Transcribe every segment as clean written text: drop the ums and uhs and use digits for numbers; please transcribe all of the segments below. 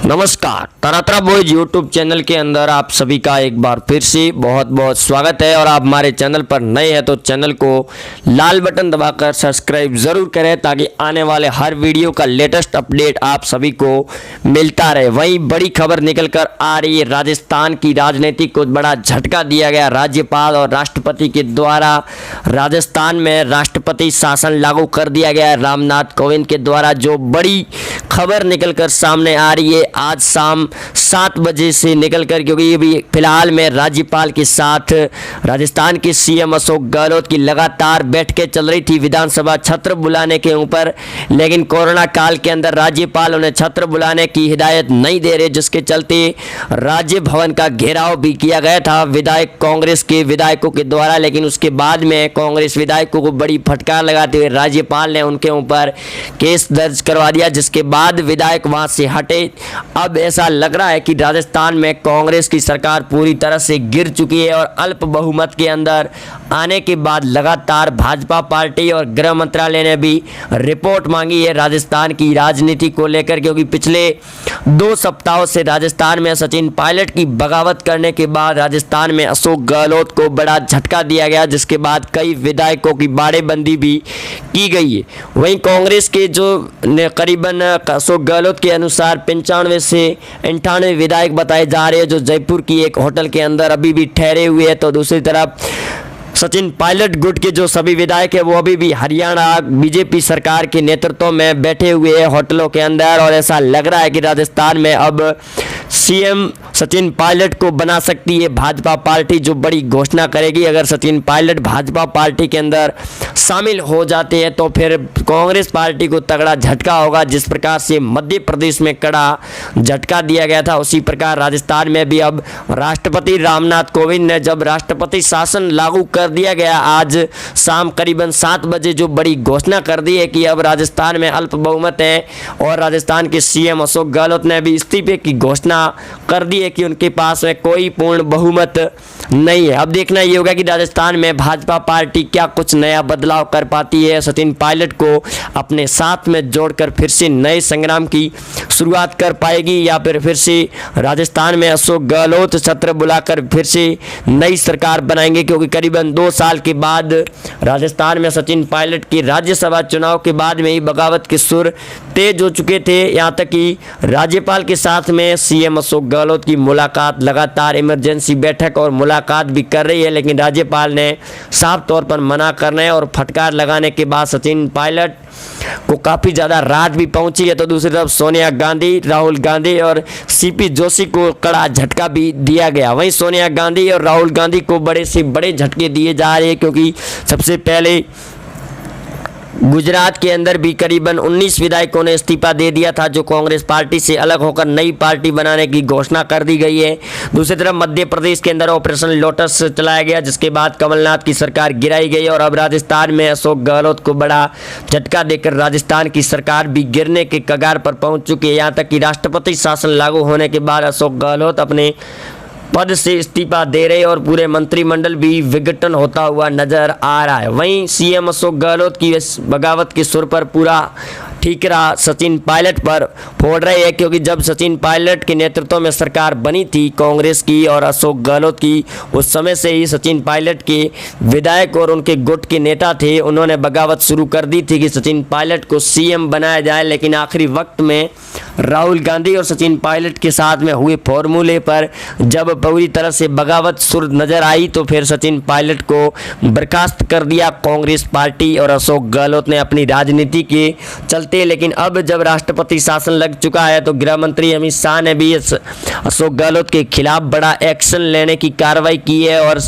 नमस्कार, तरतरा boys YouTube channel के अंदर आप सभी का एक बार फिर से बहुत बहुत स्वागत है। और आप हमारे चैनल पर नए हैं तो चैनल को लाल बटन दबाकर सब्सक्राइब ज़रूर करें ताकि आने वाले हर वीडियो का लेटेस्ट अपडेट आप सभी को मिलता रहे। वहीं बड़ी खबर निकल कर आ रही है, राजस्थान की राजनीति को बड़ा झटका दिया गया। राज्यपाल और राष्ट्रपति के द्वारा राजस्थान में राष्ट्रपति शासन लागू कर दिया गया है। रामनाथ कोविंद के द्वारा जो बड़ी खबर निकल कर सामने आ रही है आज शाम 7 बजे से निकलकर, क्योंकि अभी फिलहाल में राज्यपाल के साथ राजस्थान के सीएम अशोक गहलोत की लगातार बैठकें चल रही थी विधानसभा छत्र बुलाने के ऊपर, लेकिन कोरोना काल के अंदर राज्यपाल उन्हें छत्र बुलाने की हिदायत नहीं दे रहे, जिसके चलते राज्य भवन का घेराव भी किया गया था विधायक कांग्रेस के विधायकों के द्वारा। लेकिन उसके बाद में कांग्रेस विधायकों को बड़ी फटकार लगाते हुए राज्यपाल ने उनके ऊपर केस दर्ज करवा दिया, जिसके बाद विधायक वहां से हटे। अब ऐसा लग रहा है कि राजस्थान में कांग्रेस की सरकार पूरी तरह से गिर चुकी है और अल्प बहुमत के अंदर आने के बाद लगातार भाजपा पार्टी और गृह मंत्रालय ने भी रिपोर्ट मांगी है राजस्थान की राजनीति को लेकर, क्योंकि पिछले 2 सप्ताहों से राजस्थान में सचिन पायलट की बगावत करने के बाद राजस्थान में अशोक गहलोत को बड़ा झटका दिया गया, जिसके बाद कई विधायकों की बाड़ेबंदी भी की गई है। वहीं कांग्रेस के जो करीबन अशोक गहलोत के अनुसार 95 से 98 विधायक बताए जा रहे हैं जो जयपुर की एक होटल के अंदर अभी भी ठहरे हुए हैं, तो दूसरी तरफ सचिन पायलट गुट के जो सभी विधायक है वो अभी भी हरियाणा बीजेपी सरकार के नेतृत्व में बैठे हुए हैं होटलों के अंदर। और ऐसा लग रहा है कि राजस्थान में अब सीएम सचिन पायलट को बना सकती है भाजपा पार्टी, जो बड़ी घोषणा करेगी। अगर सचिन पायलट भाजपा पार्टी के अंदर शामिल हो जाते हैं तो फिर कांग्रेस पार्टी को तगड़ा झटका होगा। जिस प्रकार से मध्य प्रदेश में कड़ा झटका दिया गया था, उसी प्रकार राजस्थान में भी अब राष्ट्रपति रामनाथ कोविंद ने जब राष्ट्रपति शासन लागू कर दिया गया आज शाम करीबन 7 बजे, जो बड़ी घोषणा कर दी है कि अब राजस्थान में अल्प बहुमत है। और राजस्थान के सीएम अशोक गहलोत ने भी इस्तीफे की घोषणा कर दी है कि उनके पास में कोई पूर्ण बहुमत नहीं है। अब देखना ये होगा कि राजस्थान में भाजपा पार्टी क्या कुछ नया बदलाव कर पाती है, सचिन पायलट को अपने साथ में जोड़कर फिर से नए संग्राम की शुरुआत कर पाएगी, या फिर से राजस्थान में अशोक गहलोत छत्र बुलाकर फिर से नई सरकार बनाएंगे। क्योंकि करीबन 2 साल के बाद राजस्थान में सचिन पायलट की राज्यसभा चुनाव के बाद में ही बगावत के सुर तेज हो चुके थे। यहाँ तक कि राज्यपाल के साथ में सीएम अशोक गहलोत की मुलाकात लगातार इमरजेंसी बैठक और मुलाकात भी कर रही है, लेकिन राज्यपाल ने साफ तौर पर मना करने और फटकार लगाने के बाद सचिन पायलट को काफ़ी ज़्यादा राहत भी पहुंची है। तो दूसरी तरफ सोनिया गांधी, राहुल गांधी और सीपी जोशी को कड़ा झटका भी दिया गया। वहीं सोनिया गांधी और राहुल गांधी को बड़े से बड़े झटके दिए जा रहे हैं, क्योंकि सबसे पहले गुजरात के अंदर भी करीबन 19 विधायकों ने इस्तीफा दे दिया था, जो कांग्रेस पार्टी से अलग होकर नई पार्टी बनाने की घोषणा कर दी गई है। दूसरी तरफ मध्य प्रदेश के अंदर ऑपरेशन लोटस चलाया गया, जिसके बाद कमलनाथ की सरकार गिराई गई। और अब राजस्थान में अशोक गहलोत को बड़ा झटका देकर राजस्थान की सरकार भी गिरने के कगार पर पहुंच चुकी है। यहाँ तक कि राष्ट्रपति शासन लागू होने के बाद अशोक गहलोत अपने पद से इस्तीफा दे रहे और पूरे मंत्रिमंडल भी विघटन होता हुआ नजर आ रहा है। वहीं सीएम अशोक गहलोत की इस बगावत के सुर पर पूरा ठीकरा सचिन पायलट पर फोड़ रहे हैं, क्योंकि जब सचिन पायलट के नेतृत्व में सरकार बनी थी कांग्रेस की और अशोक गहलोत की, उस समय से ही सचिन पायलट के विधायक और उनके गुट के नेता थे, उन्होंने बगावत शुरू कर दी थी कि सचिन पायलट को सीएम बनाया जाए। लेकिन आखिरी वक्त में राहुल गांधी और सचिन पायलट के साथ में हुए फॉर्मूले पर जब पूरी तरह से बगावत सुर नजर आई तो फिर सचिन पायलट को बर्खास्त कर दिया कांग्रेस पार्टी और अशोक गहलोत ने अपनी राजनीति के चलते। लेकिन अब जब राष्ट्रपति शासन लग चुका है तो गृह मंत्री अमित शाह ने भी इस अशोक गहलोत के खिलाफ बड़ा एक्शन लेने की कार्रवाई की है और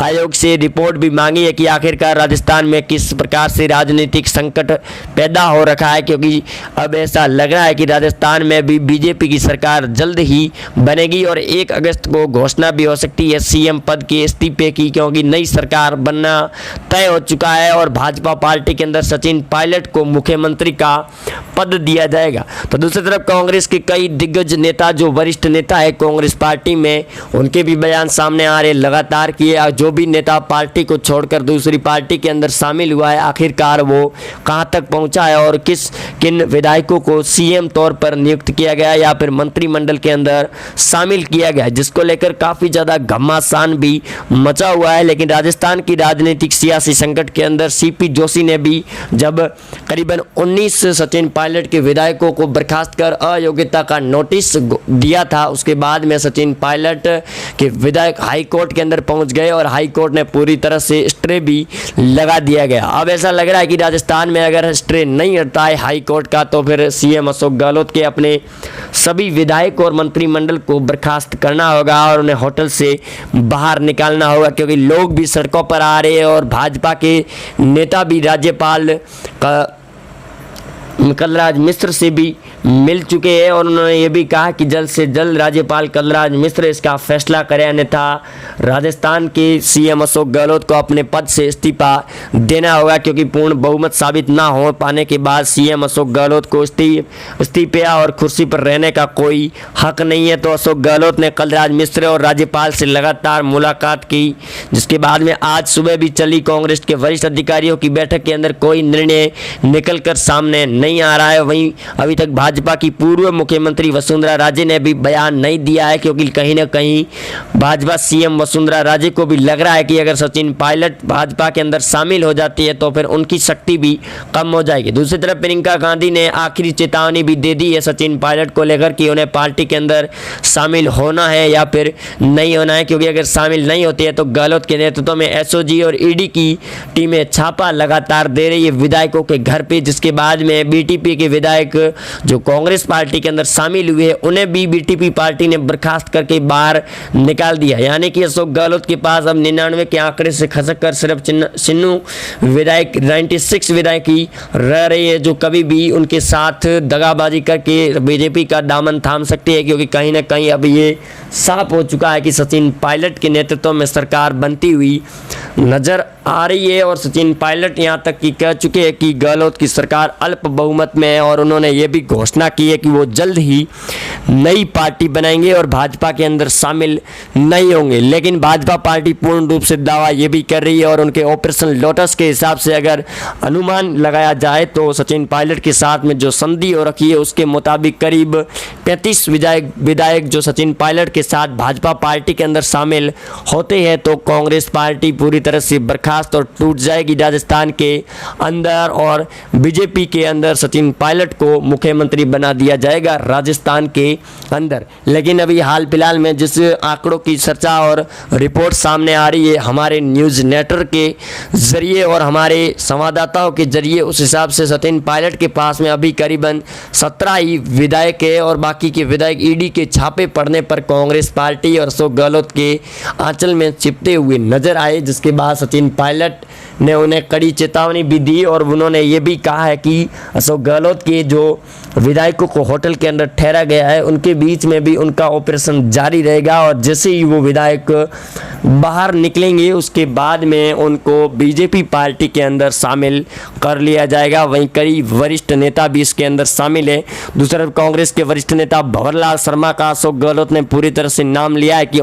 आयोग से रिपोर्ट भी मांगी है कि आखिरकार राजस्थान में किस प्रकार से राजनीतिक संकट पैदा हो रखा है। क्योंकि अब ऐसा लग रहा है कि राजस्थान में भी बीजेपी की सरकार जल्द ही बनेगी और 1 अगस्त को घोषणा भी हो सकती है सीएम पद के इस्तीफे की, क्योंकि नई सरकार बनना तय हो चुका है और भाजपा पार्टी के अंदर सचिन पायलट को मुख्यमंत्री का पद दिया जाएगा। तो दूसरी तरफ कांग्रेस के कई दिग्गज नेता, जो वरिष्ठ नेता है कांग्रेस पार्टी में, उनके भी बयान सामने आ रहे लगातार कि जो भी नेता पार्टी को छोड़कर दूसरी पार्टी के अंदर शामिल हुआ है, आखिरकार वो कहां तक पहुंचा है और किन विधायकों को सीएम तौर पर नियुक्त किया गया या फिर मंत्रिमंडल के अंदर शामिल किया गया, जिसको लेकर काफ़ी ज़्यादा घमासान भी मचा हुआ है। लेकिन राजस्थान की राजनीतिक सियासी संकट के अंदर सीपी जोशी ने भी जब करीबन 19 सचिन पायलट के विधायकों को बर्खास्त कर अयोग्यता का नोटिस दिया था, उसके बाद में सचिन पायलट के विधायक हाई कोर्ट के अंदर पहुंच गए और हाई कोर्ट ने पूरी तरह से स्टे भी लगा दिया गया। अब ऐसा लग रहा है कि राजस्थान में अगर स्टे नहीं हटता है हाई कोर्ट का, तो फिर सीएम अशोक गहलोत के अपने सभी विधायक और मंत्रिमंडल को बर्खास्त करना होगा और उन्हें होटल से बाहर निकालना होगा, क्योंकि लोग भी सड़कों पर आ रहे हैं और भाजपा के नेता भी राज्यपाल कलराज मिश्र से भी मिल चुके हैं और उन्होंने ये भी कहा कि जल्द से जल्द राज्यपाल कलराज मिश्र इसका फैसला करें, अन्यथा राजस्थान के सीएम अशोक गहलोत को अपने पद से इस्तीफा देना होगा, क्योंकि पूर्ण बहुमत साबित ना हो पाने के बाद सीएम अशोक गहलोत को इस्तीफा और कुर्सी पर रहने का कोई हक नहीं है। तो अशोक गहलोत ने कलराज मिश्र और राज्यपाल से लगातार मुलाकात की, जिसके बाद में आज सुबह भी चली कांग्रेस के वरिष्ठ अधिकारियों की बैठक के अंदर कोई निर्णय निकल कर सामने नहीं आ रहा है। वहीं अभी तक भाजपा की पूर्व मुख्यमंत्री वसुंधरा राजे ने भी बयान नहीं दिया है, क्योंकि कहीं ना कहीं भाजपा सीएम वसुंधरा राजे को भी लग रहा है कि अगर सचिन पायलट भाजपा के अंदर शामिल हो जाती है तो फिर उनकी शक्ति भी कम हो जाएगी। दूसरी तरफ प्रियंका गांधी ने आखिरी चेतावनी भी दे दी है सचिन पायलट को लेकर कि उन्हें पार्टी के अंदर शामिल होना है या फिर नहीं होना है, क्योंकि अगर शामिल नहीं होती है तो गहलोत के नेतृत्व में एसओजी और ईडी की टीमें छापा लगातार दे रही है विधायकों के घर पे, जिसके बाद में बीटीपी के विधायक जो कांग्रेस पार्टी के अंदर शामिल हुए उन्हें भी बीटीपी पार्टी ने बर्खास्त करके बाहर निकाल दिया। यानी कि अशोक गहलोत के पास अब 99 के आंकड़े से खसक कर सिर्फ सिन्नू विधायक 96 विधायक ही रह रही है, जो कभी भी उनके साथ दगाबाजी करके बीजेपी का दामन थाम सकती है, क्योंकि कहीं ना कहीं अब ये साफ हो चुका है कि सचिन पायलट के नेतृत्व में सरकार बनती हुई नजर आ रही है। और सचिन पायलट यहां तक कि कह चुके हैं कि गहलोत की सरकार अल्प बहुमत में है और उन्होंने ये भी घोषणा की है कि वो जल्द ही नई पार्टी बनाएंगे और भाजपा के अंदर शामिल नहीं होंगे। लेकिन भाजपा पार्टी पूर्ण रूप से दावा ये भी कर रही है और उनके ऑपरेशन लोटस के हिसाब से अगर अनुमान लगाया जाए तो सचिन पायलट के साथ में जो संधि हो रखी है उसके मुताबिक करीब 35 विधायक जो सचिन पायलट के साथ भाजपा पार्टी के अंदर शामिल होते हैं तो कांग्रेस पार्टी पूरी तरह से बर्खास्त और टूट जाएगी राजस्थान के अंदर और बीजेपी के अंदर सचिन पायलट को मुख्यमंत्री बना दिया जाएगा राजस्थान के अंदर। लेकिन अभी हाल फिलहाल में जिस आंकड़ों की चर्चा और रिपोर्ट सामने आ रही है हमारे न्यूज़ नेटवर्क के जरिए और हमारे संवाददाताओं के जरिए, उस हिसाब से सचिन पायलट के पास में अभी करीबन 17 ही विधायक है और बाकी के विधायक ईडी के छापे पड़ने पर कांग्रेस पार्टी और अशोक गहलोत के आंचल में चिपटे हुए नजर आए, जिसके बाद सचिन पायलट ने उन्हें कड़ी चेतावनी भी दी और उन्होंने ये भी कहा है कि अशोक गहलोत के जो विधायकों को होटल के अंदर ठहरा गया है उनके बीच में भी उनका ऑपरेशन जारी रहेगा और जैसे ही वो विधायक बाहर निकलेंगे उसके बाद में उनको बीजेपी पार्टी के अंदर शामिल कर लिया जाएगा। वहीं कई वरिष्ठ नेता भी इसके अंदर शामिल है। दूसरी तरफ कांग्रेस के वरिष्ठ नेता भंवरलाल शर्मा का अशोक गहलोत ने पूरी तरह से नाम लिया है कि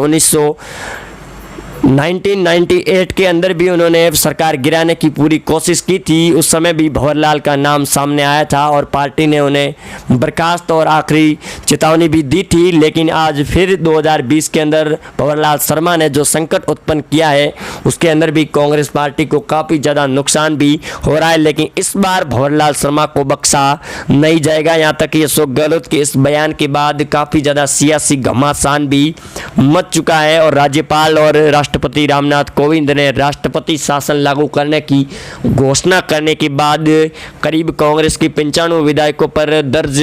1998 के अंदर भी उन्होंने सरकार गिराने की पूरी कोशिश की थी, उस समय भी भंवरलाल का नाम सामने आया था और पार्टी ने उन्हें बर्खास्त और आखिरी चेतावनी भी दी थी। लेकिन आज फिर 2020 के अंदर भंवरलाल शर्मा ने जो संकट उत्पन्न किया है उसके अंदर भी कांग्रेस पार्टी को काफ़ी ज़्यादा नुकसान भी हो रहा है, लेकिन इस बार भंवरलाल शर्मा को बख्शा नहीं जाएगा। यहाँ तक कि अशोक गहलोत के इस बयान के बाद काफ़ी ज़्यादा सियासी घमासान भी मच चुका है और राज्यपाल और राष्ट्रपति रामनाथ कोविंद ने राष्ट्रपति शासन लागू करने की घोषणा करने के बाद करीब कांग्रेस की 95 विधायकों पर दर्ज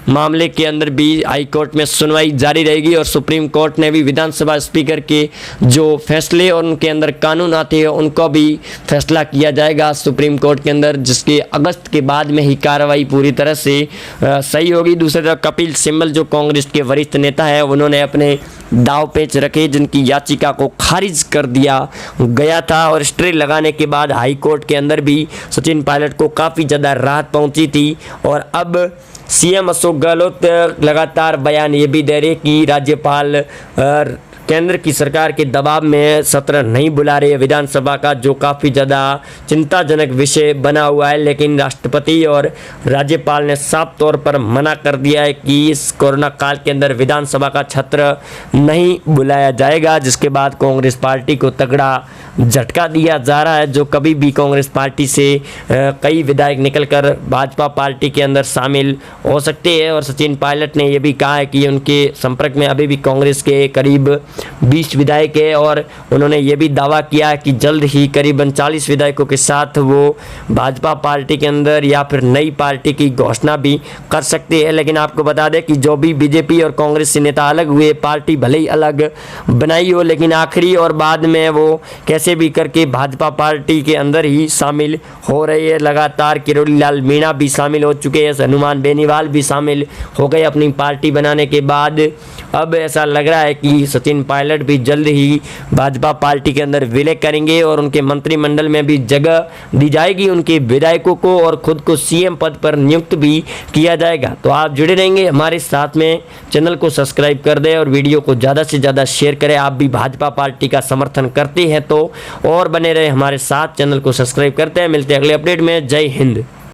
मामले के अंदर भी हाईकोर्ट में सुनवाई जारी रहेगी और सुप्रीम कोर्ट ने भी विधानसभा स्पीकर के जो फैसले और उनके अंदर कानून आते हैं उनको भी फैसला किया जाएगा सुप्रीम कोर्ट के अंदर, जिसके अगस्त के बाद में ही कार्रवाई पूरी तरह से सही होगी। दूसरी तरफ कपिल सिब्बल जो कांग्रेस के वरिष्ठ नेता है उन्होंने अपने दाव पेच रखे, जिनकी याचिका को खारिज कर दिया गया था और स्टे लगाने के बाद हाई कोर्ट के अंदर भी सचिन पायलट को काफ़ी ज़्यादा राहत पहुंची थी। और अब सीएम अशोक गहलोत लगातार बयान ये भी दे रहे कि राज्यपाल केंद्र की सरकार के दबाव में सत्र नहीं बुला रही है विधानसभा का, जो काफ़ी ज़्यादा चिंताजनक विषय बना हुआ है। लेकिन राष्ट्रपति और राज्यपाल ने साफ तौर पर मना कर दिया है कि इस कोरोना काल के अंदर विधानसभा का सत्र नहीं बुलाया जाएगा, जिसके बाद कांग्रेस पार्टी को तगड़ा झटका दिया जा रहा है। जो कभी भी कांग्रेस पार्टी से कई विधायक निकलकर भाजपा पार्टी के अंदर शामिल हो सकते हैं। और सचिन पायलट ने यह भी कहा है कि उनके संपर्क में अभी भी कांग्रेस के करीब 20 विधायक है और उन्होंने ये भी दावा किया कि जल्द ही करीबन 40 विधायकों के साथ वो भाजपा पार्टी के अंदर या फिर नई पार्टी की घोषणा भी कर सकते हैं। लेकिन आपको बता दें कि जो भी बीजेपी और कांग्रेस से नेता अलग हुए, पार्टी भले ही अलग बनाई हो, लेकिन आखिरी और बाद में वो कैसे भी करके भाजपा पार्टी के अंदर ही शामिल हो रही है। लगातार किरोड़ी लाल मीणा भी शामिल हो चुके हैं, हनुमान बेनीवाल भी शामिल हो गए अपनी पार्टी बनाने के बाद। अब ऐसा लग रहा है कि सचिन पायलट भी जल्द ही भाजपा पार्टी के अंदर विलय करेंगे और उनके मंत्रिमंडल में भी जगह दी जाएगी उनके विधायकों को और खुद को सीएम पद पर नियुक्त भी किया जाएगा। तो आप जुड़े रहेंगे हमारे साथ में, चैनल को सब्सक्राइब कर दें और वीडियो को ज़्यादा से ज़्यादा शेयर करें। आप भी भाजपा पार्टी का समर्थन करते हैं तो और बने रहे हमारे साथ, चैनल को सब्सक्राइब करते हैं। मिलते हैं अगले अपडेट में। जय हिंद।